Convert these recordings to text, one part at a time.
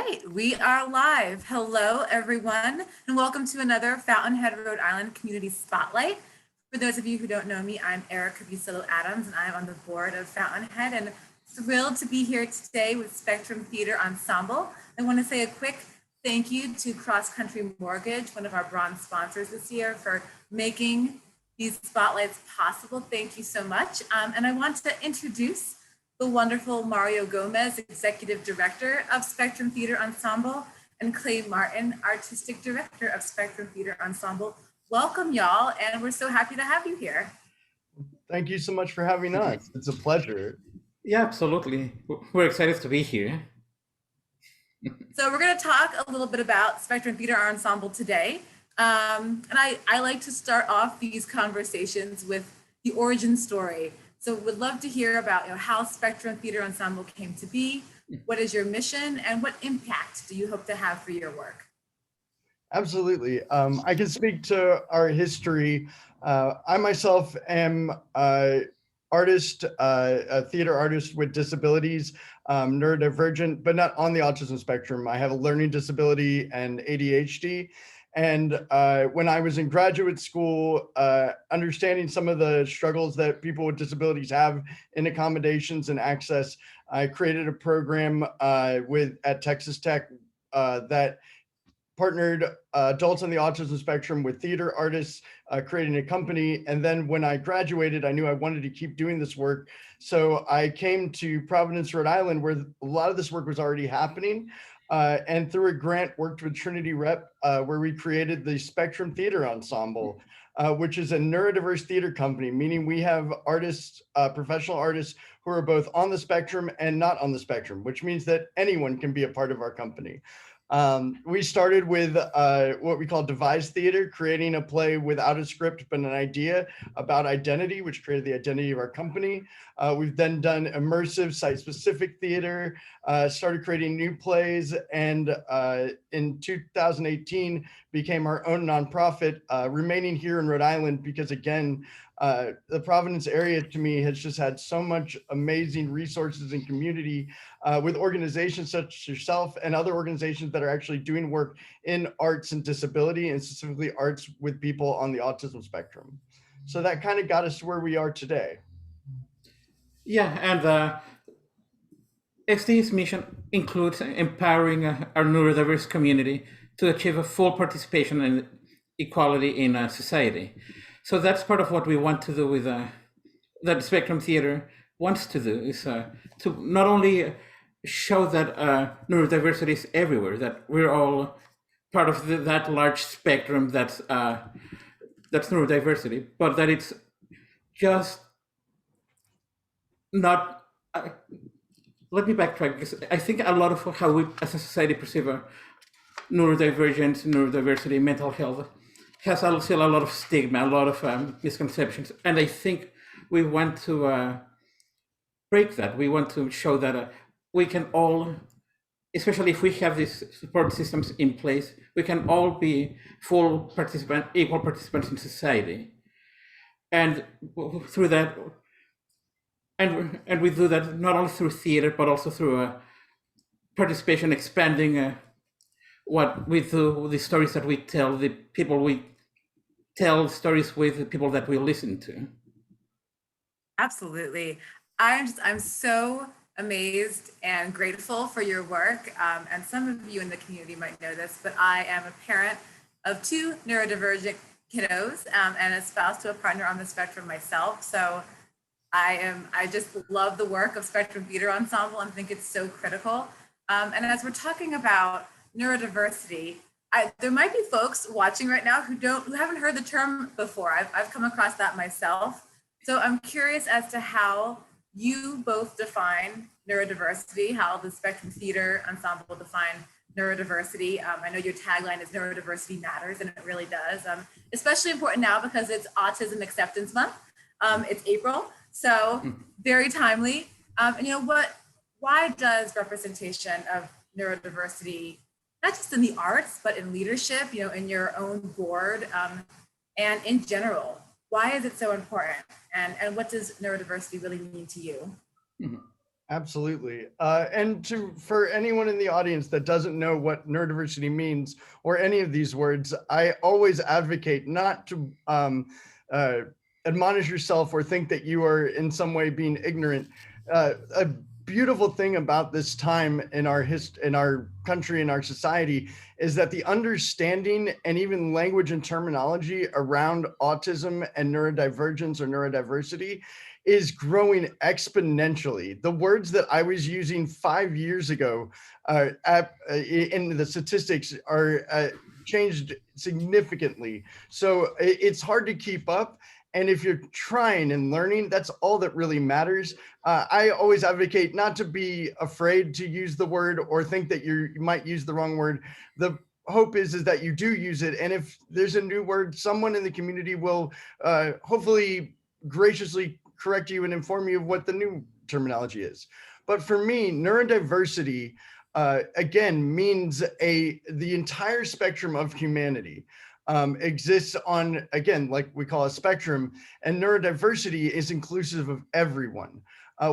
right, we are live. Hello, everyone, and welcome to another Fountainhead, Rhode Island Community Spotlight. For those of you who don't know me, I'm Erica Busillo-Adams, and I'm on the board of Fountainhead, and thrilled to be here today with Spectrum Theater Ensemble. I want to say a quick thank you to Cross Country Mortgage, one of our bronze sponsors this year, for making these spotlights possible. Thank you so much. And I want to introduce the wonderful Mario Gomez, Executive Director of Spectrum Theater Ensemble, and Clay Martin, Artistic Director of Spectrum Theater Ensemble. Welcome, y'all, and we're so happy to have you here. Thank you so much for having us. It's a pleasure. Yeah, absolutely. We're excited to be here. So we're going to talk a little bit about Spectrum Theater Ensemble today. And I like to start off these conversations with the origin story. So would love to hear about how Spectrum Theater Ensemble came to be. What is your mission and what impact do you hope to have for your work? Absolutely. I can speak to our history. I myself am a theater artist with disabilities, neurodivergent, but not on the autism spectrum. I have a learning disability and ADHD. And when I was in graduate school, understanding some of the struggles that people with disabilities have in accommodations and access, I created a program at Texas Tech that partnered adults on the autism spectrum with theater artists, creating a company. And then when I graduated, I knew I wanted to keep doing this work. So I came to Providence, Rhode Island, where a lot of this work was already happening. And through a grant, worked with Trinity Rep, where we created the Spectrum Theater Ensemble, which is a neurodiverse theater company, meaning we have artists, professional artists who are both on the spectrum and not on the spectrum, which means that anyone can be a part of our company. We started with what we call devised theater, creating a play without a script, but an idea about identity, which created the identity of our company. We've then done immersive site-specific theater, started creating new plays, and in 2018 became our own nonprofit, remaining here in Rhode Island because, again, the Providence area to me has just had so much amazing resources and community with organizations such as yourself and other organizations that are actually doing work in arts and disability, and specifically arts with people on the autism spectrum. So that kind of got us to where we are today. Yeah, and XD's mission includes empowering our neurodiverse community to achieve a full participation and equality in society. So that's part of what we want to do with that Spectrum Theater wants to do, is to not only show that neurodiversity is everywhere, that we're all part of that large spectrum that's neurodiversity, but that it's just not. Let me backtrack, because I think a lot of how we as a society perceive neurodivergence, neurodiversity, mental health has still a lot of stigma, a lot of misconceptions, and I think we want to break that. We want to show that we can all, especially if we have these support systems in place, we can all be full participants, equal participants in society, and through that, and we do that not only through theater but also through participation, expanding what we do, the stories that we tell, the people we tell stories with, the people that we listen to. Absolutely. I'm so amazed and grateful for your work. And some of you in the community might know this, but I am a parent of 2 neurodivergent kiddos and a spouse to a partner on the spectrum myself. So I just love the work of Spectrum Theater Ensemble and think it's so critical. And as we're talking about neurodiversity, there might be folks watching right now who haven't heard the term before. I've come across that myself. So I'm curious as to how you both define neurodiversity, how the Spectrum Theater Ensemble define neurodiversity. I know your tagline is Neurodiversity Matters, and it really does. Especially important now because it's Autism Acceptance Month. It's April, so very timely. And why does representation of neurodiversity, not just in the arts, but in leadership, in your own board, and in general, why is it so important? And what does neurodiversity really mean to you? Mm-hmm. Absolutely. And for anyone in the audience that doesn't know what neurodiversity means or any of these words, I always advocate not to uh, admonish yourself or think that you are in some way being ignorant. A beautiful thing about this time in in our country, in our society, is that the understanding and even language and terminology around autism and neurodivergence or neurodiversity is growing exponentially. The words that I was using 5 years ago in the statistics are changed significantly. So it's hard to keep up. And if you're trying and learning, that's all that really matters. I always advocate not to be afraid to use the word or think that you might use the wrong word. The hope is that you do use it. And if there's a new word, someone in the community will hopefully graciously correct you and inform you of what the new terminology is. But for me, neurodiversity, again, means the entire spectrum of humanity exists on, again, like we call a spectrum, and neurodiversity is inclusive of everyone.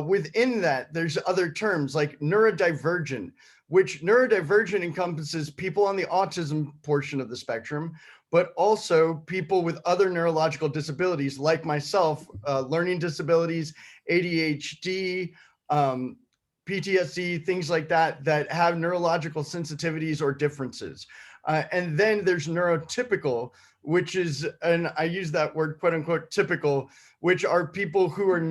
Within that, there's other terms like neurodivergent, which neurodivergent encompasses people on the autism portion of the spectrum, but also people with other neurological disabilities like myself, learning disabilities, ADHD, PTSD, things like that, that have neurological sensitivities or differences. And then there's neurotypical, which is, and I use that word quote unquote typical, which are people who are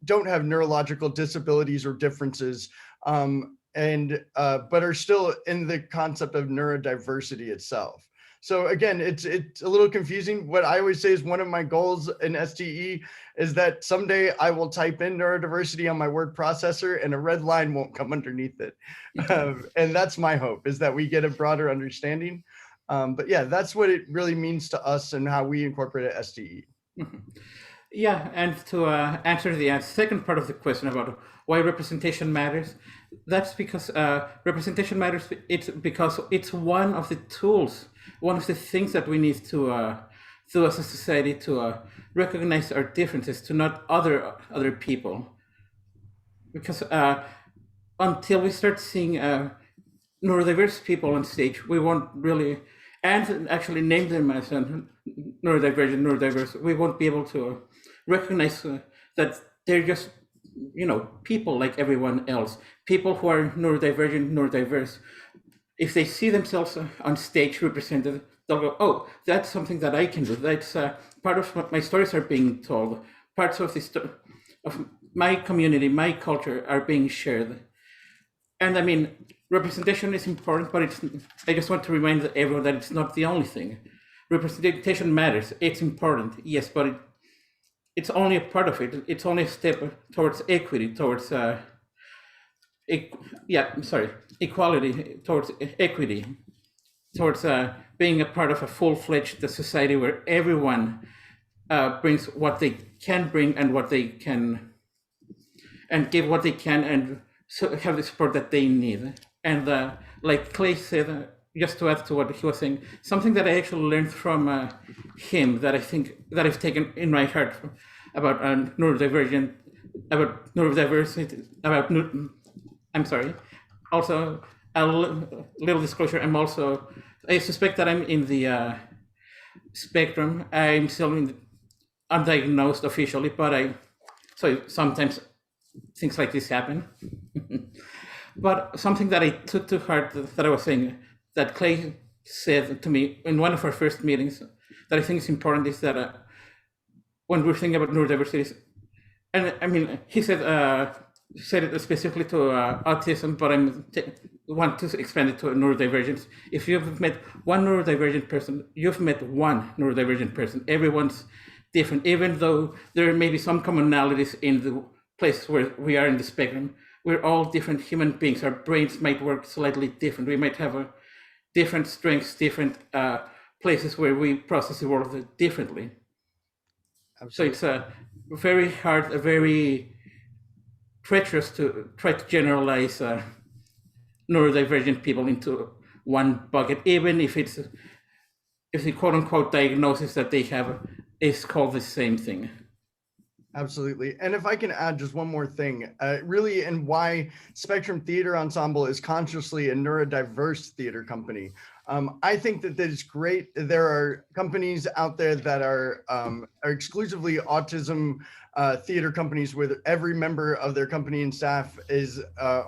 don't have neurological disabilities or differences, but are still in the concept of neurodiversity itself. So again, it's a little confusing. What I always say is one of my goals in STE is that someday I will type in neurodiversity on my word processor and a red line won't come underneath it. And that's my hope, is that we get a broader understanding. But yeah, that's what it really means to us and how we incorporate it at STE. Yeah, and to answer the second part of the question about why representation matters, that's because representation matters. It's because it's one of the tools, one of the things that we need to do as a society to recognize our differences, to not other people. Because until we start seeing neurodiverse people on stage, we won't really, and actually name them as neurodivergent, neurodiverse, we won't be able to recognize that they're just, people like everyone else. People who are neurodivergent, neurodiverse, if they see themselves on stage represented, they'll go, oh, that's something that I can do. That's part of what my stories are being told. Parts of of my community, my culture are being shared. And I mean, representation is important, but I just want to remind everyone that it's not the only thing. Representation matters, it's important, yes, but it's only a part of it. It's only a step towards equity, towards equality, towards equity, towards being a part of a full-fledged society where everyone brings what they can bring and what they can, and give what they can, and so have the support that they need. And like Clay said, just to add to what he was saying, something that I actually learned from him that I think that I've taken in my heart about neurodivergent, about neurodiversity, about also a little disclosure, I suspect that I'm in the spectrum. I'm still undiagnosed officially, but so sometimes things like this happen. But something that I took to heart that I was saying, that Clay said to me in one of our first meetings, that I think is important, is that when we're thinking about neurodiversity, and I mean, he said it specifically to autism, but I want to expand it to neurodivergence. If you've met one neurodivergent person, you've met one neurodivergent person. Everyone's different, even though there may be some commonalities in the place where we are in the spectrum. We're all different human beings. Our brains might work slightly different. We might have different strengths, different places where we process the world differently. Absolutely. So it's very hard, very treacherous to try to generalize neurodivergent people into one bucket, even if the quote unquote diagnosis that they have is called the same thing. Absolutely. And if I can add just one more thing, really, and why Spectrum Theater Ensemble is consciously a neurodiverse theater company. I think that is great. There are companies out there that are exclusively autism theater companies where every member of their company and staff is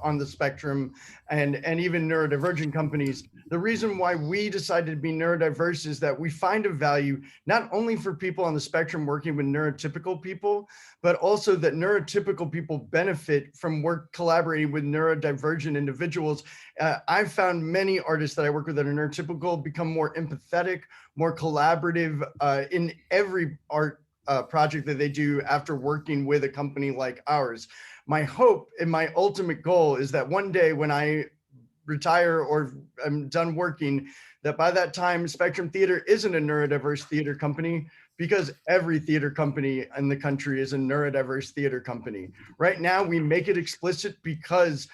on the spectrum, and even neurodivergent companies. The reason why we decided to be neurodiverse is that we find a value not only for people on the spectrum working with neurotypical people, but also that neurotypical people benefit from work collaborating with neurodivergent individuals. I've found many artists that I work with that are neurotypical become more empathetic, more collaborative in every art project that they do after working with a company like ours. My hope and my ultimate goal is that one day when I retire or I'm done working, that by that time Spectrum Theater isn't a neurodiverse theater company, because every theater company in the country is a neurodiverse theater company. Right now, we make it explicit because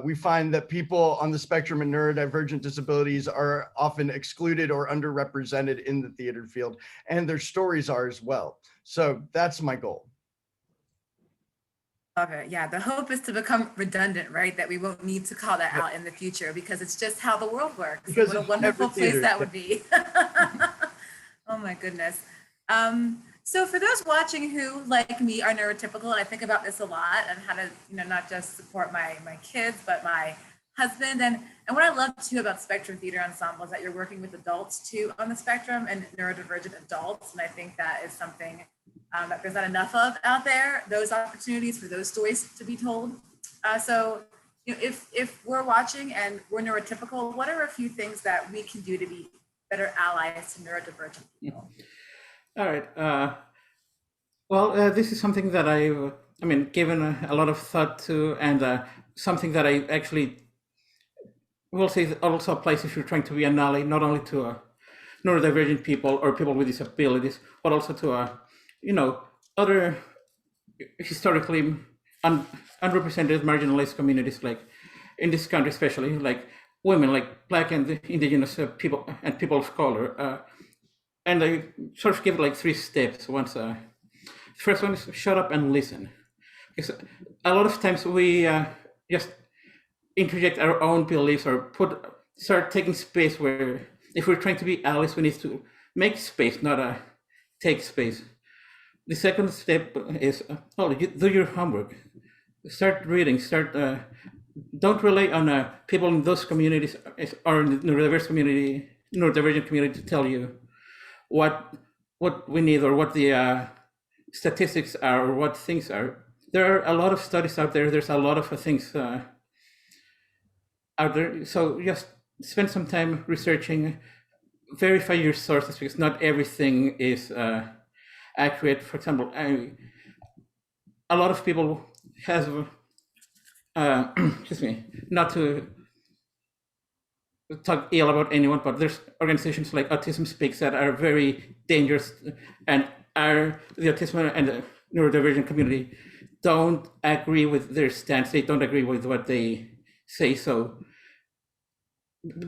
we find that people on the spectrum and neurodivergent disabilities are often excluded or underrepresented in the theater field, and their stories are as well. So that's my goal. Love it. Yeah, the hope is to become redundant, right? That we won't need to call that out in the future because it's just how the world works. Because what a wonderful place that would be. Oh my goodness. So for those watching who, like me, are neurotypical, and I think about this a lot and how to, not just support my kids, but my husband. And what I love too about Spectrum Theater Ensemble is that you're working with adults too on the spectrum and neurodivergent adults. And I think that is something that there's not enough of out there, those opportunities for those stories to be told. So if we're watching and we're neurotypical, what are a few things that we can do to be better allies to neurodivergent people? All right. This is something that I've given a lot of thought to, and something that I actually will say also applies if you're trying to be an ally, not only to neurodivergent people or people with disabilities, but also to other historically unrepresented, marginalized communities, like in this country, especially like women, like Black and Indigenous people and people of color. And I sort of give it like 3 steps. First one is shut up and listen. Because a lot of times we just interject our own beliefs or start taking space where if we're trying to be allies, we need to make space, not take space. The second step is do your homework. Start reading. Don't rely on people in those communities or in the neurodivergent community to tell you what we need or what the statistics are or what things are. There are a lot of studies out there. There's a lot of things out there. So just spend some time researching, verify your sources, because not everything is accurate. For example, a lot of people have, not to talk ill about anyone, but there's organizations like Autism Speaks that are very dangerous, and the autism and the neurodivergent community don't agree with their stance. They don't agree with what they say. So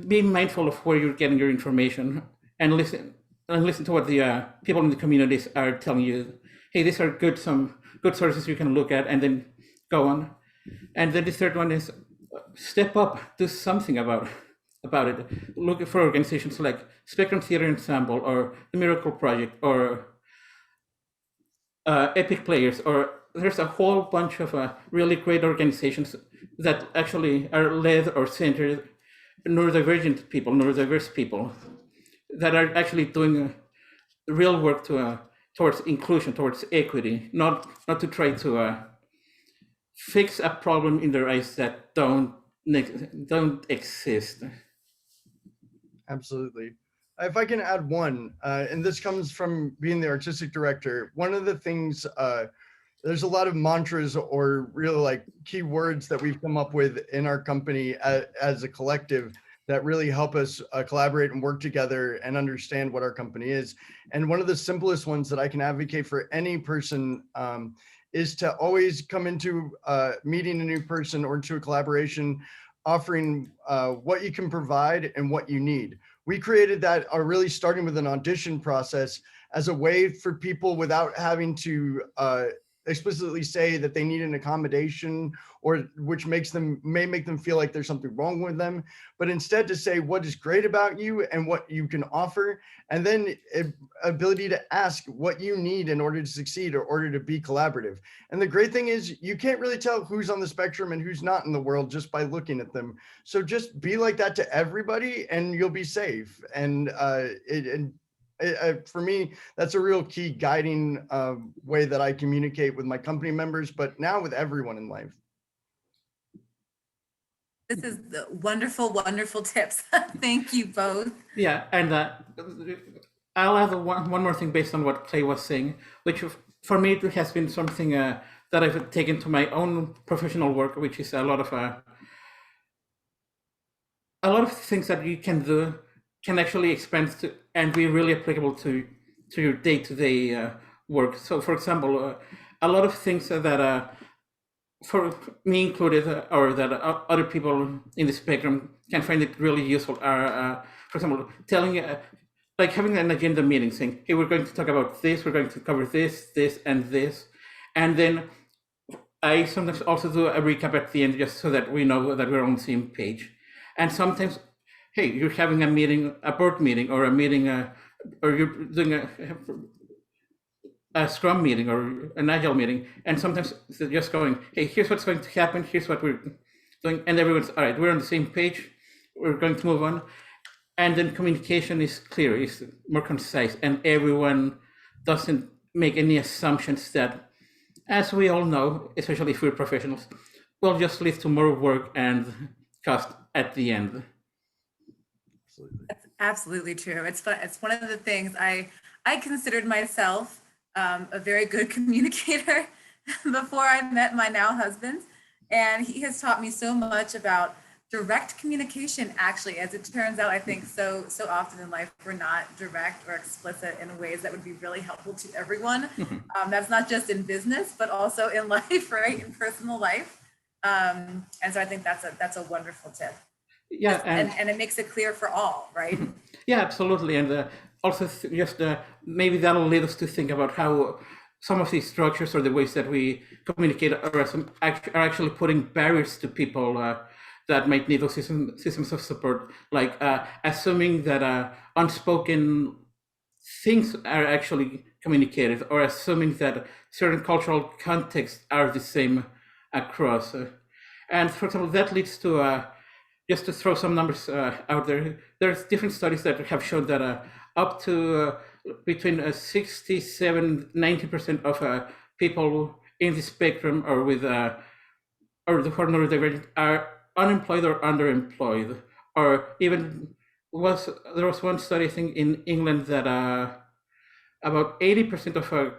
be mindful of where you're getting your information and listen to what the people in the communities are telling you. Hey, these are some good sources you can look at, and then go on. And then the third one is step up, do something about it. Look for organizations like Spectrum Theater Ensemble or the Miracle Project or Epic Players, or there's a whole bunch of really great organizations that actually are led or centered neurodiverse people that are actually doing real work towards inclusion, towards equity, not to try to fix a problem in their eyes that don't exist. Absolutely. If I can add one, and this comes from being the artistic director, one of the things, there's a lot of mantras or really like key words that we've come up with in our company as a collective that really help us collaborate and work together and understand what our company is. And one of the simplest ones that I can advocate for any person is to always come into meeting a new person or into a collaboration offering what you can provide and what you need. We created that really starting with an audition process as a way for people without having to explicitly say that they need an accommodation, or which may make them feel like there's something wrong with them, but instead to say what is great about you and what you can offer, and then ability to ask what you need in order to succeed or order to be collaborative. And the great thing is you can't really tell who's on the spectrum and who's not in the world just by looking at them. So just be like that to everybody and you'll be safe. And for me, that's a real key guiding way that I communicate with my company members, but now with everyone in life. This is the wonderful, wonderful tips. Thank you both. Yeah, and I'll add one more thing based on what Clay was saying, which for me it has been something that I've taken to my own professional work, which is a lot of things that you can do can actually expand to and be really applicable to your day-to-day work. So, for example, a lot of things that, for me included, or that other people in the spectrum can find it really useful are, for example, telling, like having an agenda meeting, saying, hey, we're going to talk about this, we're going to cover this, this, and this. And then I sometimes also do a recap at the end, just so that we know that we're on the same page. And sometimes, hey, you're having a meeting, a board meeting, or a meeting, or you're doing a Scrum meeting or an Agile meeting, and sometimes they're just going, hey, here's what's going to happen, here's what we're doing, and everyone's, all right, we're on the same page, we're going to move on. And then communication is clear, is more concise, and everyone doesn't make any assumptions that, as we all know, especially if we're professionals, will just lead to more work and cost at the end. That's absolutely true. It's fun. It's one of the things I considered myself a very good communicator before I met my now husband, and he has taught me so much about direct communication. Actually, as it turns out, I think so often in life we're not direct or explicit in ways that would be really helpful to everyone. That's not just in business, but also in life, right? In personal life. And so I think that's a wonderful tip. Yeah, and it makes it clear for all, right? Yeah, absolutely. And also just maybe that'll lead us to think about how some of these structures or the ways that we communicate are actually putting barriers to people that might need those systems of support, like assuming that unspoken things are actually communicated, or assuming that certain cultural contexts are the same across. And for example, that leads to just to throw some numbers out there, there's different studies that have shown that up to between 67, 90% of people in the spectrum or with or the who are neurodivergent are unemployed or underemployed, or even there was one study I think in England that about 80% of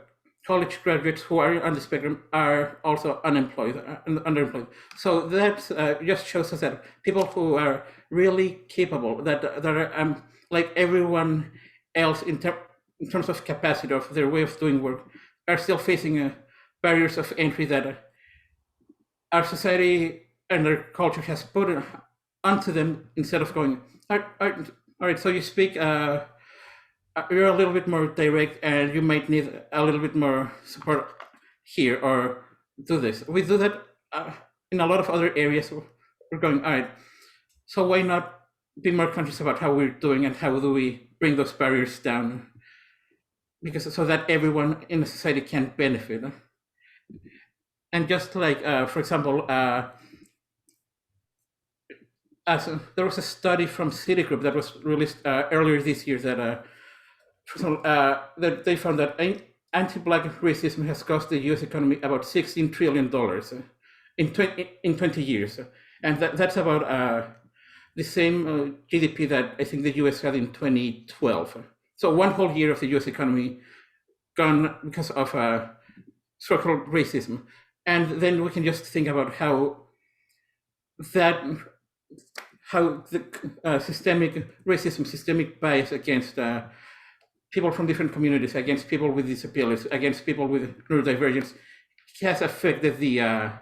college graduates who are on the spectrum are also unemployed and underemployed. So that just shows us that people who are really capable, that are like everyone else in terms of capacity of their way of doing work, are still facing barriers of entry that our society and our culture has put onto them, instead of going, all right, so you speak, you're a little bit more direct and you might need a little bit more support here, or do this. We do that in a lot of other areas. We're going, all right, so why not be more conscious about how we're doing and how do we bring those barriers down? Because so that everyone in the society can benefit. And just like, for example, there was a study from Citigroup that was released earlier this year that that they found that anti-Black racism has cost the U.S. economy about $16 trillion in 20 years. And that's about the same GDP that I think the U.S. had in 2012. So one whole year of the U.S. economy gone because of structural racism. And then we can just think about how the systemic racism, systemic bias against people from different communities, against people with disabilities, against people with neurodivergence, has affected the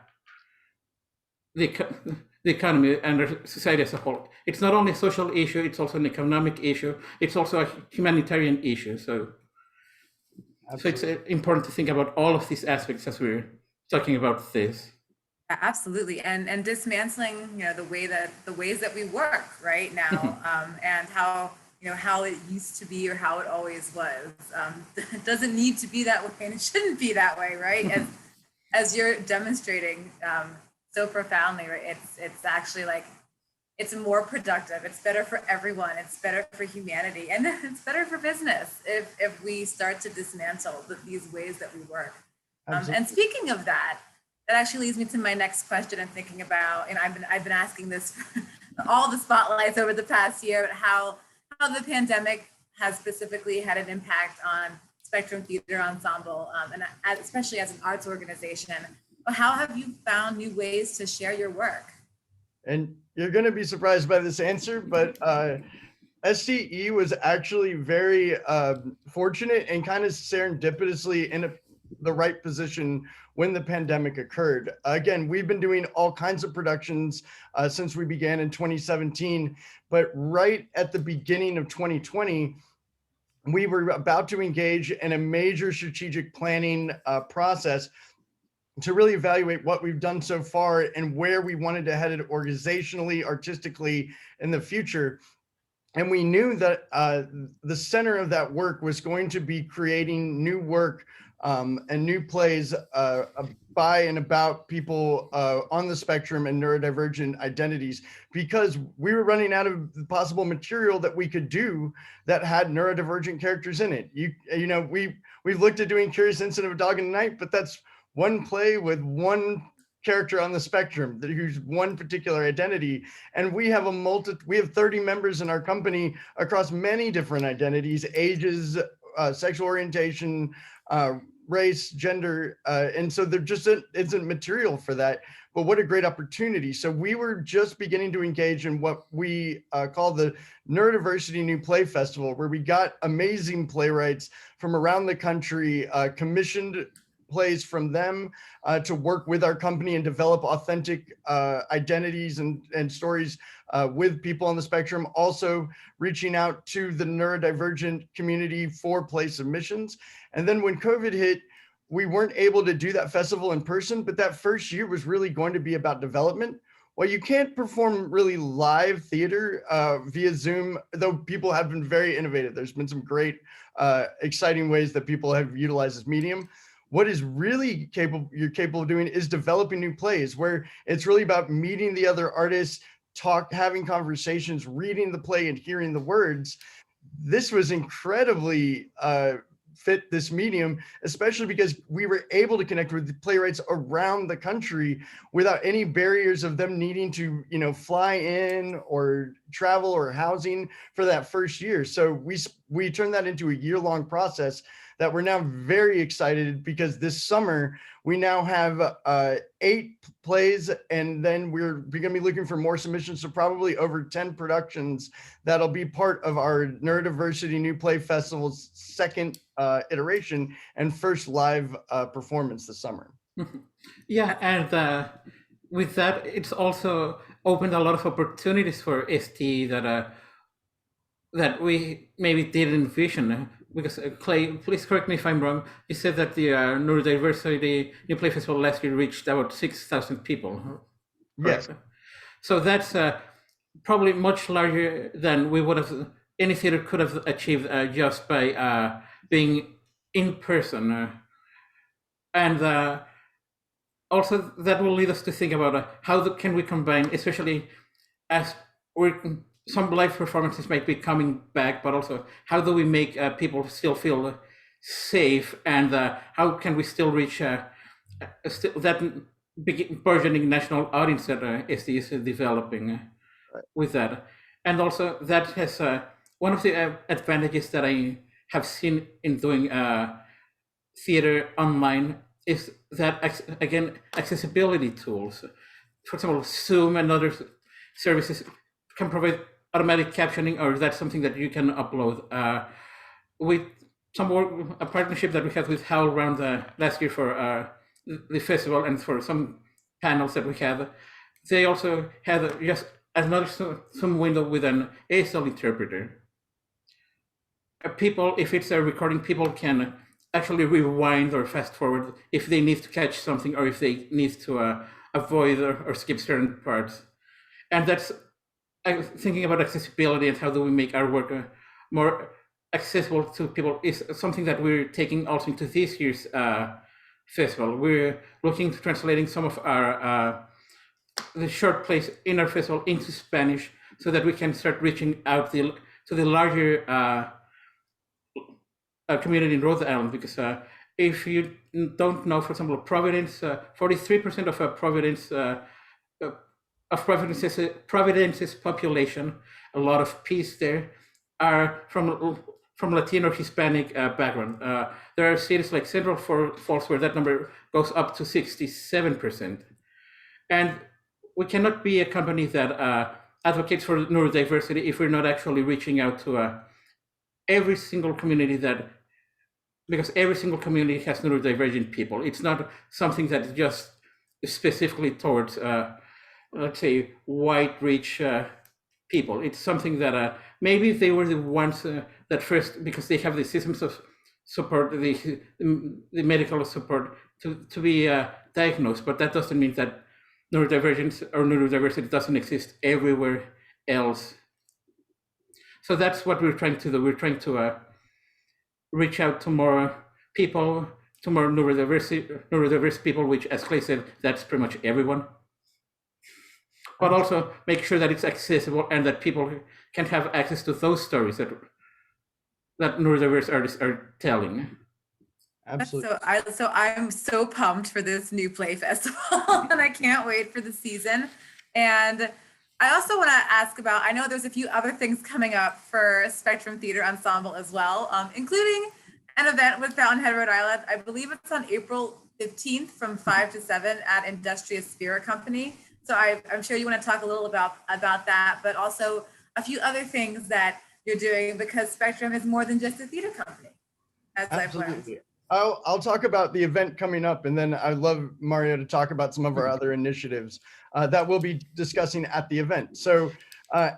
economy and our society as a whole. It's not only a social issue, it's also an economic issue, it's also a humanitarian issue. So So it's important to think about all of these aspects as we're talking about this. Absolutely, and dismantling, the ways that we work right now, and how how it used to be or how it always was. It doesn't need to be that way, and it shouldn't be that way, right? As you're demonstrating so profoundly, right? It's actually like it's more productive. It's better for everyone. It's better for humanity, and it's better for business if we start to dismantle these ways that we work. And speaking of that actually leads me to my next question. I'm thinking about, and I've been asking this all the spotlights over the past year, how the pandemic has specifically had an impact on Spectrum Theater Ensemble, and especially as an arts organization. How have you found new ways to share your work? And you're going to be surprised by this answer, but STE was actually very fortunate and kind of serendipitously in the right position when the pandemic occurred. Again, we've been doing all kinds of productions since we began in 2017, but right at the beginning of 2020, we were about to engage in a major strategic planning process to really evaluate what we've done so far and where we wanted to head it organizationally, artistically in the future. And we knew that the center of that work was going to be creating new work and new plays by and about people on the spectrum and neurodivergent identities, because we were running out of possible material that we could do that had neurodivergent characters in it. We've looked at doing Curious Incident of a Dog in the Night, but that's one play with one character on the spectrum who's one particular identity, and we have 30 members in our company across many different identities, ages, sexual orientation, race, gender, and so there just isn't material for that. But what a great opportunity. So we were just beginning to engage in what we call the Neurodiversity New Play Festival, where we got amazing playwrights from around the country, commissioned plays from them to work with our company and develop authentic identities and stories with people on the spectrum, also reaching out to the neurodivergent community for play submissions. And then when COVID hit, we weren't able to do that festival in person, but that first year was really going to be about development. Well, you can't perform really live theater via Zoom, though people have been very innovative. There's been some great, exciting ways that people have utilized this medium. What is really you're capable of doing is developing new plays, where it's really about meeting the other artists, having conversations, reading the play and hearing the words. This was incredibly fit this medium, especially because we were able to connect with the playwrights around the country without any barriers of them needing to, fly in or travel or housing for that first year. So we turned that into a year-long process that we're now very excited, because this summer we now have 8 plays, and then we're going to be looking for more submissions, so probably over 10 productions that'll be part of our Neurodiversity New Play Festival's second iteration and first live performance this summer. Yeah, and with that, it's also opened a lot of opportunities for ST that we maybe didn't envision. Because Clay, please correct me if I'm wrong, you said that the Neurodiversity New Play Festival last year reached about 6,000 people. Yes. Correct? So that's probably much larger than any theater could have achieved just by being in person. And also that will lead us to think about how can we combine, especially as some live performances might be coming back, but also how do we make people still feel safe, and how can we still reach that burgeoning national audience that SD is developing with that. And also that has one of the advantages that I have seen in doing theater online is that, again, accessibility tools. For example, Zoom and other services can provide automatic captioning, or that's something that you can upload. With a partnership that we had with Howl around last year for the festival and for some panels that we had, they also had just another Zoom window with an ASL interpreter. People, if it's a recording, people can actually rewind or fast forward if they need to catch something or if they need to avoid or skip certain parts. And that's thinking about accessibility and how do we make our work more accessible to people is something that we're taking also into this year's festival. We're looking to translating some of our the short plays in our festival into Spanish so that we can start reaching out to the larger community in Rhode Island, because if you don't know, for example, Providence, 43% of Providence's population, a lot of P's there, are from Latino or Hispanic background. There are cities like Central Falls where that number goes up to 67%. And we cannot be a company that advocates for neurodiversity if we're not actually reaching out to every single community because every single community has neurodivergent people. It's not something that just specifically towards, let's say, white, rich people. It's something that maybe they were the ones that first, because they have the systems of support, the medical support to be diagnosed, but that doesn't mean that neurodivergence or neurodiversity doesn't exist everywhere else. So that's what we're trying to do. We're trying to reach out to more people, to more neurodiverse people, which, as Clay said, that's pretty much everyone. But also make sure that it's accessible and that people can have access to those stories that neurodiverse artists are telling. Absolutely. So I'm so pumped for this new play festival and I can't wait for the season. And I also want to ask about, I know there's a few other things coming up for Spectrum Theater Ensemble as well, including an event with Fountainhead, Rhode Island. I believe it's on April 15th from 5 to 7 at Industrious Spirit Company. So I'm sure you want to talk a little about that, but also a few other things that you're doing, because Spectrum is more than just a theater company, as I've learned. I'll talk about the event coming up, and then I'd love Mario to talk about some of our other initiatives that we'll be discussing at the event. So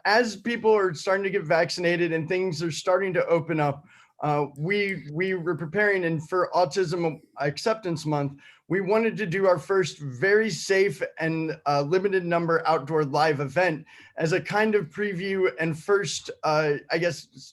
as people are starting to get vaccinated and things are starting to open up, we were preparing, and for Autism Acceptance Month, we wanted to do our first very safe and limited number outdoor live event as a kind of preview and first, I guess,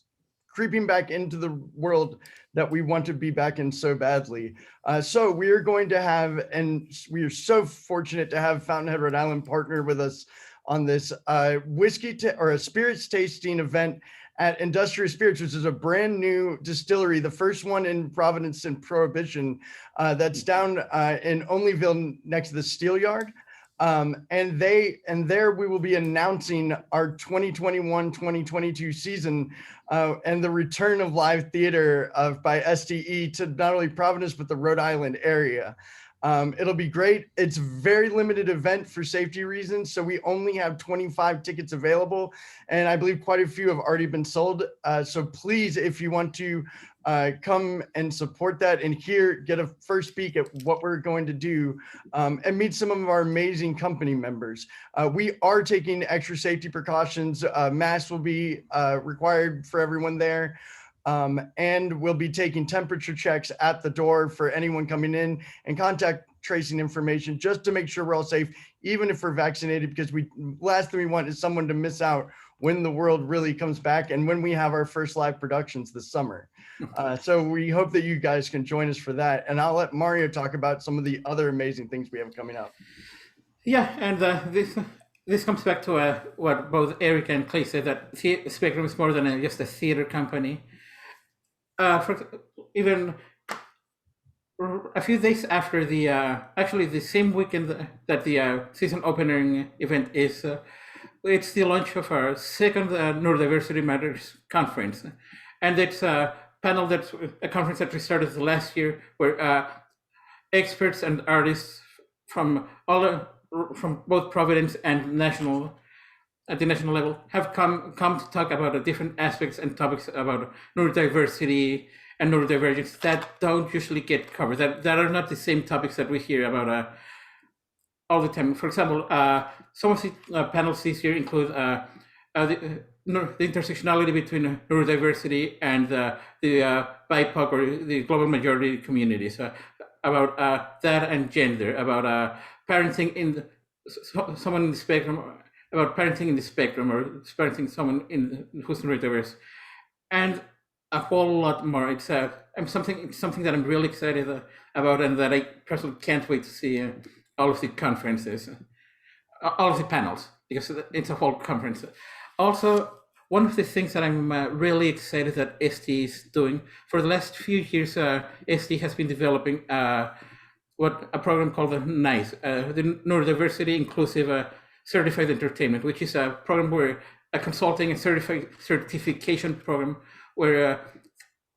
creeping back into the world that we want to be back in so badly. So we are going to have, and we are so fortunate to have Fountainhead, Rhode Island partner with us on this or a spirits tasting event at Industrious Spirits, which is a brand new distillery, the first one in Providence and Prohibition, that's down in Onlyville next to the Steel Yard. And there we will be announcing our 2021-2022 season and the return of live theater by SDE to not only Providence, but the Rhode Island area. It'll be great. It's a very limited event for safety reasons. So we only have 25 tickets available. And I believe quite a few have already been sold. So please, if you want to come and support that and get a first peek at what we're going to do and meet some of our amazing company members. We are taking extra safety precautions. Masks will be required for everyone there. And we'll be taking temperature checks at the door for anyone coming in, and contact tracing information just to make sure we're all safe, even if we're vaccinated, because last thing we want is someone to miss out when the world really comes back and when we have our first live productions this summer. So we hope that you guys can join us for that. And I'll let Mario talk about some of the other amazing things we have coming up. Yeah, and this comes back to what both Eric and Clay said, that Spectrum is more than just a theater company. Even a few days after actually the same weekend that the season opening event is, it's the launch of our second Neurodiversity Matters conference. And it's a conference that we started last year, where experts and artists from both Providence and at the national level have come to talk about different aspects and topics about neurodiversity and neurodivergence that don't usually get covered, that are not the same topics that we hear about all the time. For example, some of the panels this year include the intersectionality between neurodiversity and the BIPOC or the global majority communities, about that and gender, about parenting in someone in the spectrum, about parenting in the spectrum, or parenting someone who's neurodiverse, and a whole lot more. It's something that I'm really excited about, and that I personally can't wait to see all of the conferences, all of the panels, because it's a whole conference. Also, one of the things that I'm really excited that ST is doing, for the last few years, ST has been developing a program called the NICE, the Neurodiversity Inclusive Certified Entertainment, which is a program where a consulting and certification program where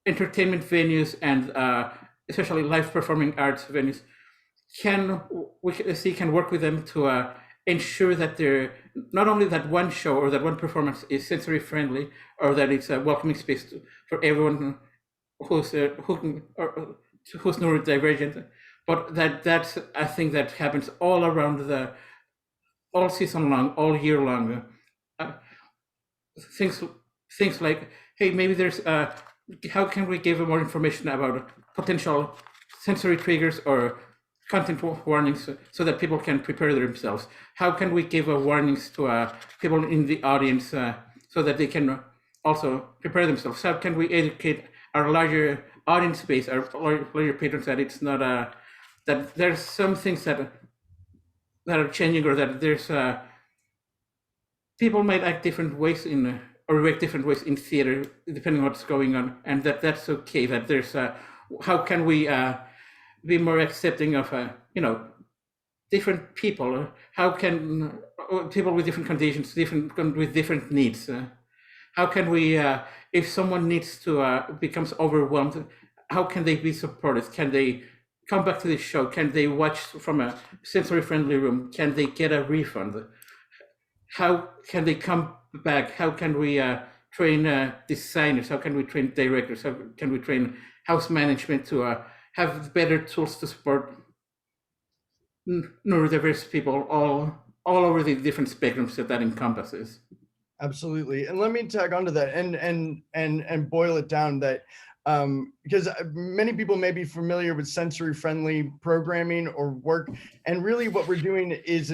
entertainment venues and especially live performing arts venues can work with them to ensure that they're not only that one show or that one performance is sensory friendly, or that it's a welcoming space for everyone who's neurodivergent, but that's a thing that happens all around all season long, all year long. Things like, hey, maybe there's how can we give more information about potential sensory triggers or content warnings so that people can prepare themselves? How can we give warnings to people in the audience so that they can also prepare themselves? How can we educate our larger audience base, our larger patrons, that it's not that there's some things that are changing, or that there's people might act different ways or react different ways in theater depending on what's going on, and that's okay. That there's how can we be more accepting of different people? How can people with different conditions, with different needs? How can we, if someone needs to becomes overwhelmed, how can they be supported? Can they come back to the show? Can they watch from a sensory-friendly room? Can they get a refund? How can they come back? How can we train designers? How can we train directors? How can we train house management to have better tools to support neurodiverse people all over the different spectrums that encompasses? Absolutely. And let me tag onto that and boil it down, that because many people may be familiar with sensory friendly programming or work, and really what we're doing is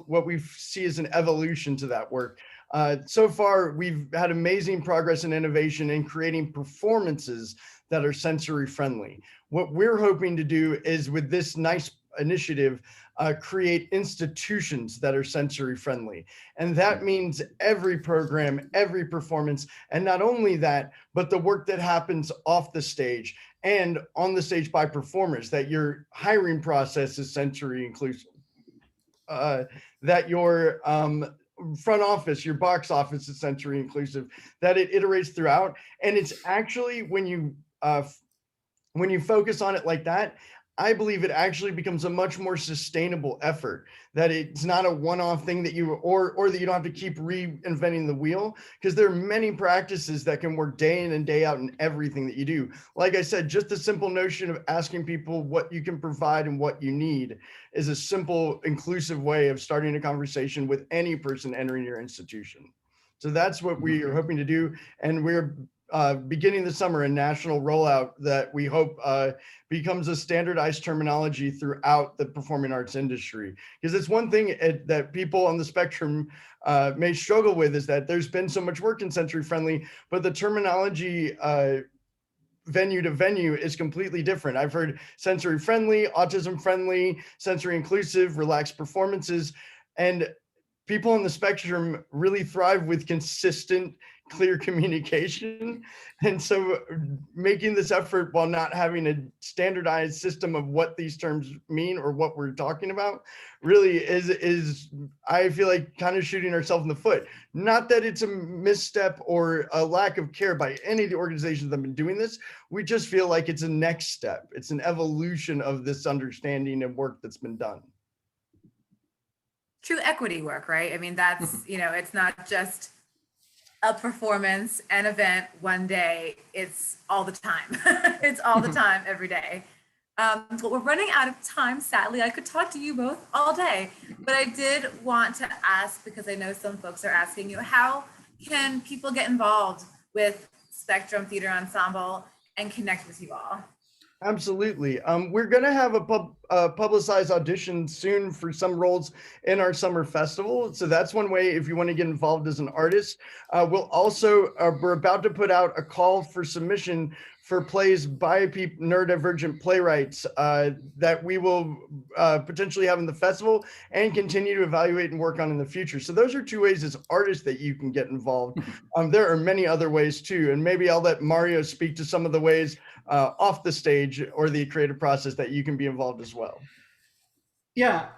what we see as an evolution to that work. So far, we've had amazing progress and innovation in creating performances that are sensory friendly. What we're hoping to do is, with this NICE initiative, create institutions that are sensory friendly. And that means every program, every performance, and not only that, but the work that happens off the stage and on the stage by performers, that your hiring process is sensory inclusive, that your front office, your box office is sensory inclusive, that it iterates throughout. And it's actually, when you focus on it like that, I believe it actually becomes a much more sustainable effort, that it's not a one-off thing that or that you don't have to keep reinventing the wheel, because there are many practices that can work day in and day out in everything that you do. Like I said, just the simple notion of asking people what you can provide and what you need is a simple, inclusive way of starting a conversation with any person entering your institution. So that's what we are hoping to do. And we're beginning this summer a national rollout that we hope becomes a standardized terminology throughout the performing arts industry. Because it's one thing that people on the spectrum may struggle with, is that there's been so much work in sensory friendly, but the terminology venue to venue is completely different. I've heard sensory friendly, autism friendly, sensory inclusive, relaxed performances, and people on the spectrum really thrive with consistent, clear communication. And so making this effort while not having a standardized system of what these terms mean or what we're talking about really is I feel like kind of shooting ourselves in the foot. Not that it's a misstep or a lack of care by any of the organizations that have been doing this. We just feel like it's a next step. It's an evolution of this understanding and work that's been done. True equity work, right? I mean, that's, it's not just a performance, an event one day, it's all the time. It's all the time, every day. But we're running out of time, sadly. I could talk to you both all day, but I did want to ask, because I know some folks are asking you, how can people get involved with Spectrum Theater Ensemble and connect with you all? Absolutely. We're going to have a publicized audition soon for some roles in our summer festival. So that's one way if you want to get involved as an artist. We'll also, we're about to put out a call for submission for plays by neurodivergent playwrights that we will potentially have in the festival and continue to evaluate and work on in the future. So those are two ways as artists that you can get involved. There are many other ways too. And maybe I'll let Mario speak to some of the ways off the stage or the creative process that you can be involved as well. Yeah,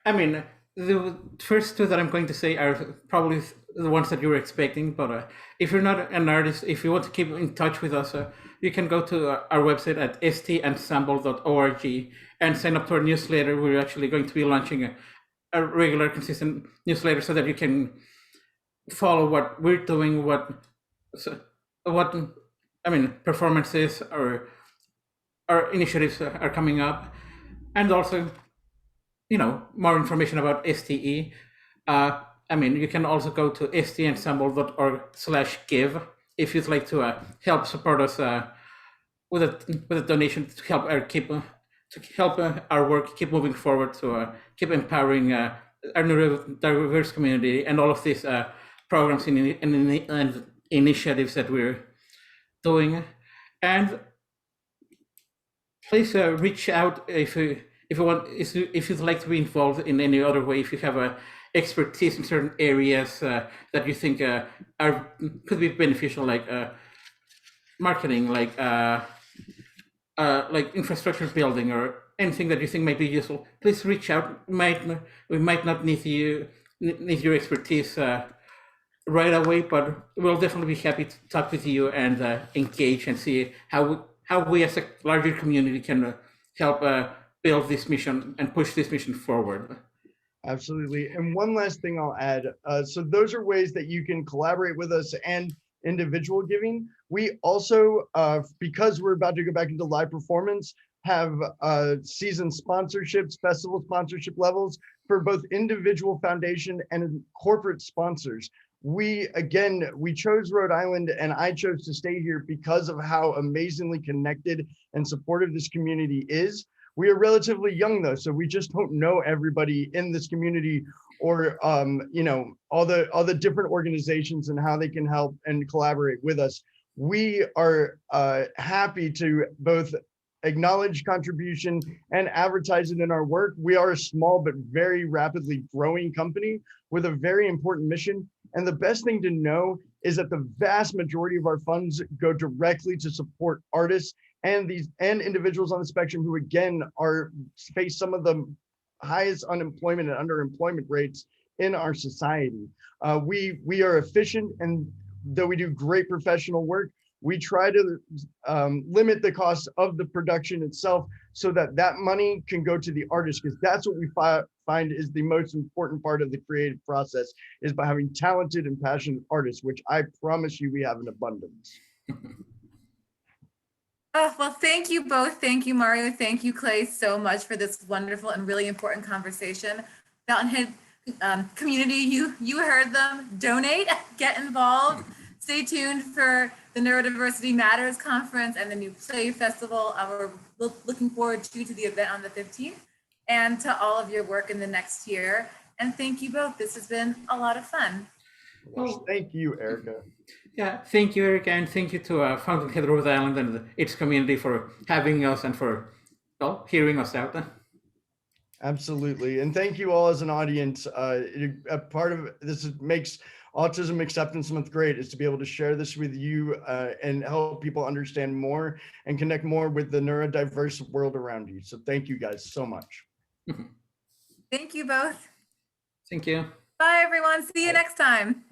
I mean, the first two that I'm going to say are probably the ones that you were expecting, but if you're not an artist, if you want to keep in touch with us, you can go to our website at stensemble.org and sign up to our newsletter. We're actually going to be launching a regular, consistent newsletter so that you can follow what we're doing, performances or initiatives are coming up, and also, more information about STE. You can also go to stensemble.org/give if you'd like to help support us with a donation to help our work keep moving forward, to keep empowering our neurodiverse community and all of these programs and initiatives that we're doing. And please reach out if you'd like to be involved in any other way. If you have expertise in certain areas that you think could be beneficial, like marketing, like infrastructure building, or anything that you think might be useful, please reach out. We might not need your expertise right away, but we'll definitely be happy to talk with you and engage and see how we as a larger community can help build this mission and push this mission forward. Absolutely. And one last thing I'll add. So those are ways that you can collaborate with us and individual giving. We also, because we're about to go back into live performance, have season sponsorships, festival sponsorship levels for both individual foundation and corporate sponsors. We chose Rhode Island, and I chose to stay here because of how amazingly connected and supportive this community is. We are relatively young though, so we just don't know everybody in this community, or all the different organizations and how they can help and collaborate with us. We are happy to both acknowledge contribution and advertise it in our work. We are a small but very rapidly growing company with a very important mission. And the best thing to know is that the vast majority of our funds go directly to support artists and individuals on the spectrum who, again, face some of the highest unemployment and underemployment rates in our society. We are efficient, and though we do great professional work, we try to limit the cost of the production itself so that money can go to the artist, because that's what we find is the most important part of the creative process, is by having talented and passionate artists, which I promise you we have in abundance. Oh, well, thank you both. Thank you, Mario. Thank you, Clay, so much for this wonderful and really important conversation. Fountainhead community, you heard them. Donate, get involved. Stay tuned for the Neurodiversity Matters Conference and the new Play Festival. We're looking forward to the event on the 15th and to all of your work in the next year. And thank you both. This has been a lot of fun. Well, thank you, Erica. Yeah, thank you, Erica, and thank you to Fountainhead, Rhode Island, and its community for having us and for hearing us out. Absolutely, and thank you all as an audience. A part of this makes Autism Acceptance Month great, is to be able to share this with you and help people understand more and connect more with the neurodiverse world around you. So thank you guys so much. Thank you both. Thank you. Bye, everyone. See you next time.